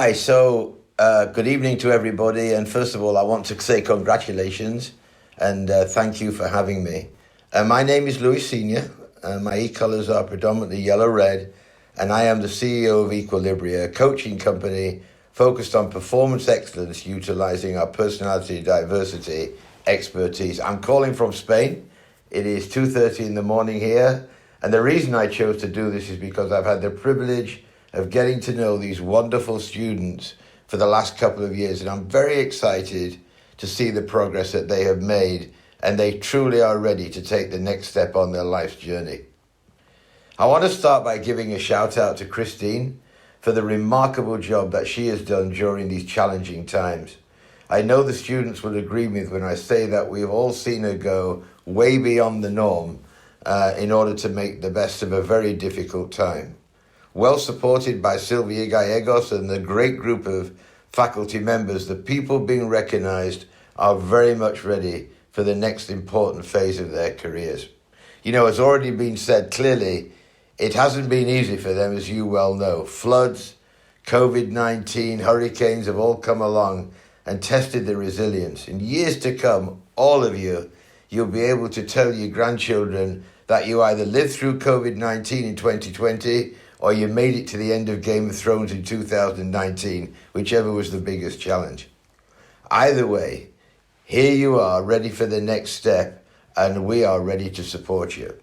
Hi, good evening to everybody. And first of all, I want to say congratulations and thank you for having me. My name is Louis Sr. My e-colors are predominantly yellow-red, and I am the CEO of Equilibria, a coaching company focused on performance excellence, utilizing our personality, diversity, expertise. I'm calling from Spain. It is 2:30 in the morning here. And the reason I chose to do this is because I've had the privilege of getting to know these wonderful students for the last couple of years. And I'm very excited to see the progress that they have made, and they truly are ready to take the next step on their life's journey. I want to start by giving a shout out to Christine for the remarkable job that she has done during these challenging times. I know the students will agree with me when I say that we've all seen her go way beyond the norm in order to make the best of a very difficult time. Well supported by Sylvia Gallegos and the great group of faculty members, the people being recognized are very much ready for the next important phase of their careers. You know, it's already been said clearly, it hasn't been easy for them, as you well know. Floods, COVID-19, hurricanes have all come along and tested the resilience. In years to come, all of you'll be able to tell your grandchildren that you either lived through COVID-19 in 2020 or you made it to the end of Game of Thrones in 2019, whichever was the biggest challenge. Either way, here you are, ready for the next step, and we are ready to support you.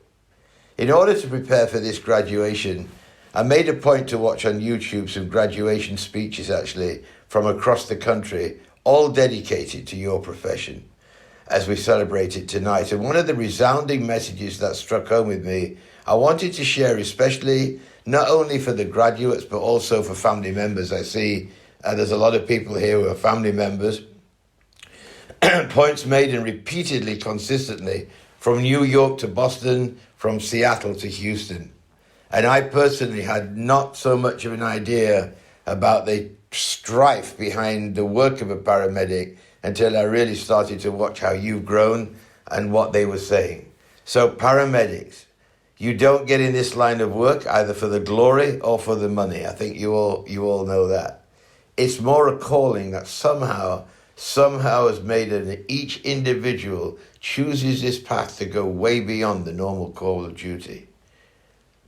In order to prepare for this graduation, I made a point to watch on YouTube some graduation speeches, actually, from across the country, all dedicated to your profession, as we celebrate it tonight. And one of the resounding messages that struck home with me, I wanted to share, especially not only for the graduates, but also for family members. I see there's a lot of people here who are family members. Points made and repeatedly, consistently, from New York to Boston, from Seattle to Houston. And I personally had not so much of an idea about the strife behind the work of a paramedic until I really started to watch how you've grown and what they were saying. So paramedics, you don't get in this line of work either for the glory or for the money. I think you all know that. It's more a calling that somehow has made each individual chooses this path to go way beyond the normal call of duty.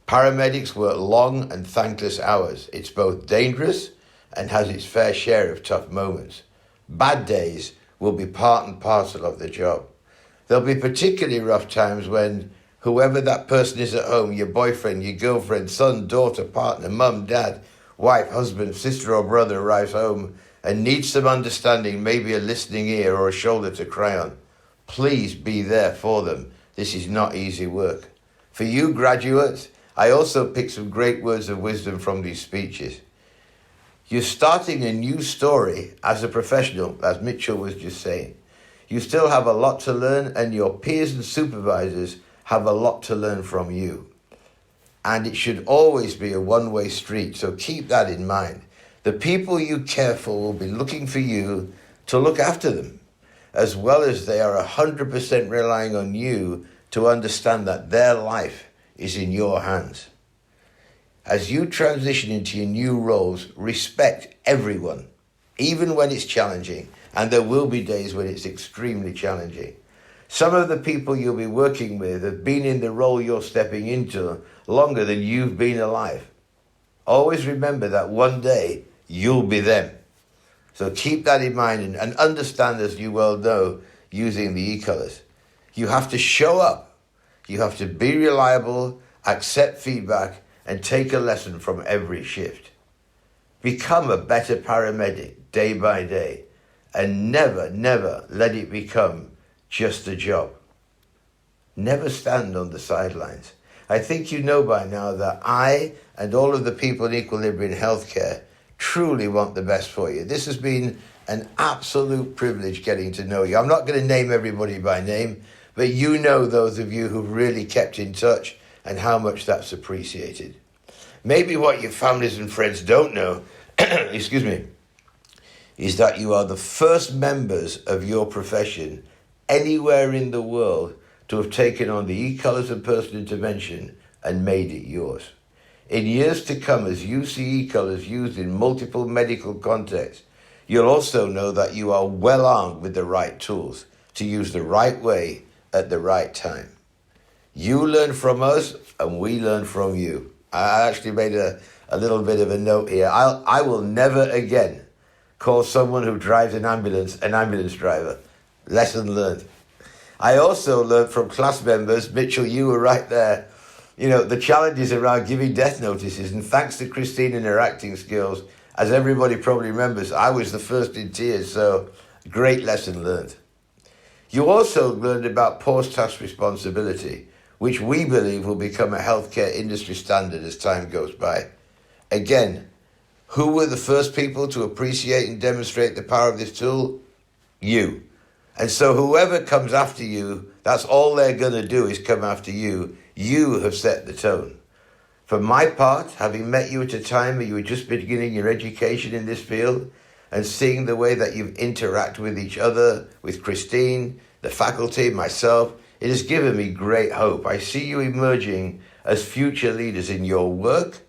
Paramedics work long and thankless hours. It's both dangerous and has its fair share of tough moments. Bad days will be part and parcel of the job. There'll be particularly rough times when whoever that person is at home, your boyfriend, your girlfriend, son, daughter, partner, mum, dad, wife, husband, sister or brother arrives home and needs some understanding, maybe a listening ear or a shoulder to cry on. Please be there for them. This is not easy work. For you graduates, I also picked some great words of wisdom from these speeches. You're starting a new story as a professional, as Mitchell was just saying. You still have a lot to learn, and your peers and supervisors have a lot to learn from you. And it should always be a one-way street, so keep that in mind. The people you care for will be looking for you to look after them, as well as they are 100% relying on you to understand that their life is in your hands. As you transition into your new roles, respect everyone, even when it's challenging, and there will be days when it's extremely challenging. Some of the people you'll be working with have been in the role you're stepping into longer than you've been alive. Always remember that one day you'll be them. So keep that in mind and understand, as you well know, using the e-colors. You have to show up. You have to be reliable, accept feedback, and take a lesson from every shift. Become a better paramedic day by day, and never let it become just a job. Never stand on the sidelines. I think you know by now that I and all of the people in Equilibria Healthcare truly want the best for you. This has been an absolute privilege getting to know you. I'm not going to name everybody by name, but you know those of you who've really kept in touch and how much that's appreciated. Maybe what your families and friends don't know, excuse me, is that you are the first members of your profession anywhere in the world to have taken on the e-colors and personal intervention and made it yours. In years to come, as you see e-colors used in multiple medical contexts, you'll also know that you are well armed with the right tools to use the right way at the right time. You learn from us and we learn from you. I actually made a little bit of a note here. I will never again call someone who drives an ambulance driver. Lesson learned. I also learned from class members, Mitchell, you were right there, the challenges around giving death notices. And thanks to Christine and her acting skills, as everybody probably remembers, I was the first in tears, so great lesson learned. You also learned about post-task responsibility, which we believe will become a healthcare industry standard as time goes by. Again, who were the first people to appreciate and demonstrate the power of this tool? You. And so whoever comes after you, that's all they're going to do is come after you. You have set the tone. For my part, having met you at a time where you were just beginning your education in this field and seeing the way that you've interacted with each other, with Christine, the faculty, myself, it has given me great hope. I see you emerging as future leaders in your work,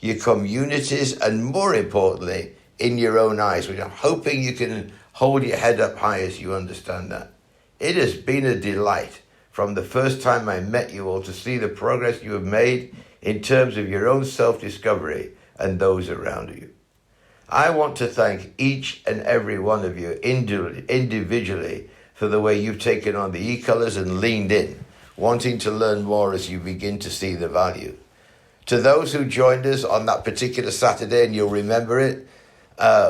your communities, and more importantly, in your own eyes, which I'm hoping you can hold your head up high as you understand that. It has been a delight from the first time I met you all to see the progress you have made in terms of your own self-discovery and those around you. I want to thank each and every one of you individually for the way you've taken on the e-colors and leaned in, wanting to learn more as you begin to see the value. To those who joined us on that particular Saturday, and you'll remember it,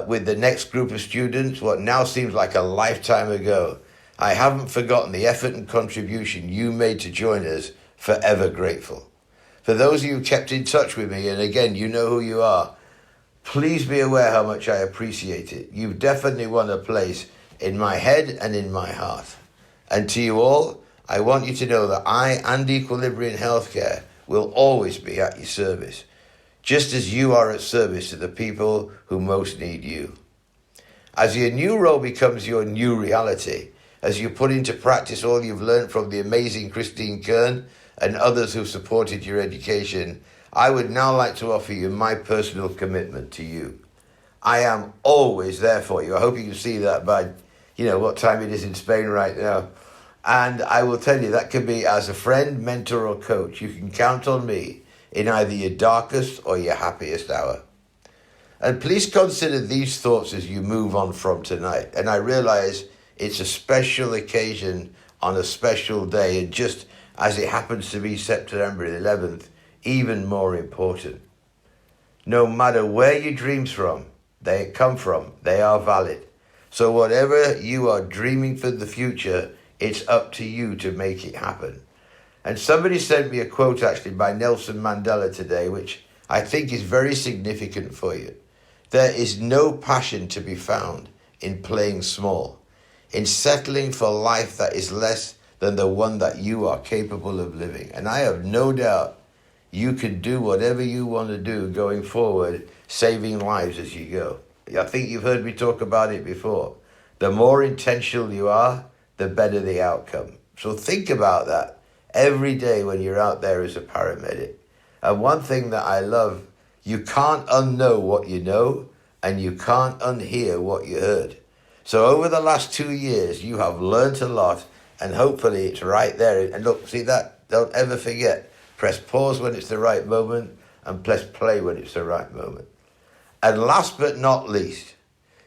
with the next group of students, what now seems like a lifetime ago, I haven't forgotten the effort and contribution you made to join us, forever grateful. For those of you who kept in touch with me, and again, you know who you are, please be aware how much I appreciate it. You've definitely won a place in my head and in my heart. And to you all, I want you to know that I and Equilibria Healthcare will always be at your service, just as you are at service to the people who most need you. As your new role becomes your new reality, as you put into practice all you've learned from the amazing Christine Kern and others who've supported your education, I would now like to offer you my personal commitment to you. I am always there for you. I hope you can see that by, what time it is in Spain right now. And I will tell you, that could be as a friend, mentor, or coach. You can count on me in either your darkest or your happiest hour. And please consider these thoughts as you move on from tonight. And I realize it's a special occasion on a special day, and just as it happens to be September 11th, even more important. No matter where your dreams come from, they are valid. So whatever you are dreaming for the future, it's up to you to make it happen. And somebody sent me a quote actually by Nelson Mandela today, which I think is very significant for you. There is no passion to be found in playing small, in settling for life that is less than the one that you are capable of living. And I have no doubt you can do whatever you want to do going forward, saving lives as you go. I think you've heard me talk about it before. The more intentional you are, the better the outcome. So think about that every day when you're out there as a paramedic. And one thing that I love, you can't unknow what you know, and you can't unhear what you heard. So over the last 2 years, you have learned a lot, and hopefully it's right there. And look, see that? Don't ever forget. Press pause when it's the right moment, and press play when it's the right moment. And last but not least,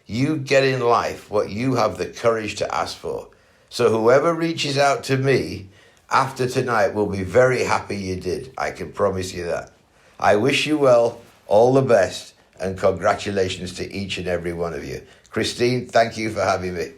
you get in life what you have the courage to ask for. So whoever reaches out to me after tonight will be very happy you did. I can promise you that. I wish you well, all the best, and congratulations to each and every one of you. Christine, thank you for having me.